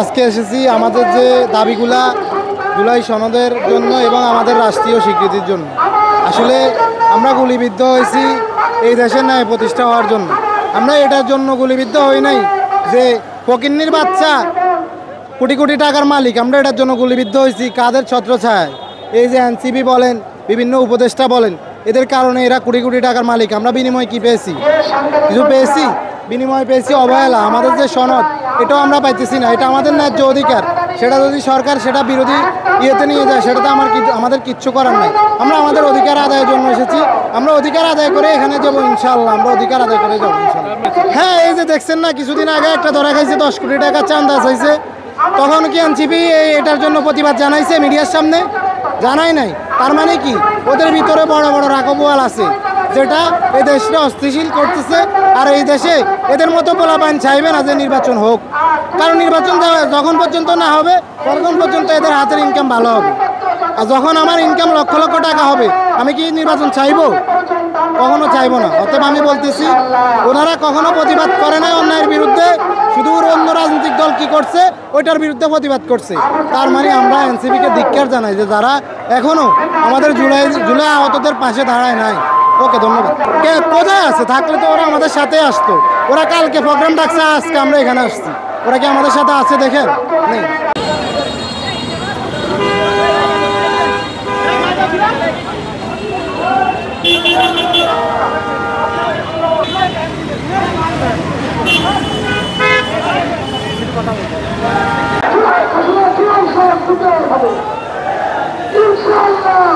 আজকে এসেছি আমাদের যে দাবিগুলা জুলাই সনদের জন্য এবং আমাদের রাষ্ট্রীয় স্বীকৃতির জন্য। আসলে আমরা গুলিবিদ্ধ হয়েছি এই দেশের ন্যায় প্রতিষ্ঠা হওয়ার জন্য। আমরা এটার জন্য গুলিবিদ্ধ হই নাই যে ফকিন্নির বাচ্চা কোটি কোটি টাকার মালিক, আমরা এটার জন্য গুলিবিদ্ধ হয়েছি কাদের ছত্রছায়ায়। এই যে এনসিপি বলেন, বিভিন্ন উপদেষ্টা বলেন, এদের কারণে এরা কোটি কোটি টাকার মালিক। আমরা বিনিময় কি পেয়েছি? কিছু পেয়েছি? বিনিময় পেয়েছি অবহেলা। আমাদের যে সনদ, এটাও আমরা পাইতেছি না। এটা আমাদের ন্যায্য অধিকার। সেটা যদি সরকার সেটা বিরোধী ইয়েতে নিয়ে যায়, সেটা তো আমাদের কিচ্ছু করার নাই। আমরা আমাদের অধিকার আদায়ের জন্য এসেছি। আমরা অধিকার আদায় করে এখানে যাবো ইনশাল্লাহ। আমরা অধিকার আদায় করে যাবো ইনশাল্লাহ। হ্যাঁ, এই যে দেখছেন না, কিছুদিন আগে একটা ধরা খাইছে, 10 কোটি টাকা চাঁদা চাইছে। তখন কি এনসিপি এটার জন্য প্রতিবাদ জানাইছে মিডিয়ার সামনে? জানাই নাই। তার মানে কি, ওদের ভিতরে বড় বড় রাঘবওয়াল আছে, যেটা এই দেশটা অস্থিতিশীল করতেছে। আর এই দেশে এদের মতো পোলাপাইন চাইবে না যে নির্বাচন হোক। কারণ নির্বাচন যখন পর্যন্ত না হবে, তখন পর্যন্ত এদের হাতের ইনকাম ভালো হবে। আর যখন আমার ইনকাম লক্ষ লক্ষ টাকা হবে, আমি কি নির্বাচন চাইবো? কখনো চাইবো না। অতএব আমি বলতেছি, ওনারা কখনো প্রতিবাদ করে নাই অন্যায়ের বিরুদ্ধে, শুধু অন্য রাজনৈতিক দল কি করছে ওইটার বিরুদ্ধে প্রতিবাদ করছে। তার মানে আমরা এনসিপিকে ধিক্কার জানাই যে যারা এখনো আমাদের জুলাই আহতদের পাশে দাঁড়ায় নাই। ওকে, ধন্যবাদ। কোথায় আছে? থাকলে তো ওরা আমাদের সাথে আসতো। ওরা কালকে প্রোগ্রাম ডাকছে, আজকে আমরা এখানে আসছি। ওরা কি আমাদের সাথে আছে? দেখেন, নেই। ইনশাআল্লাহ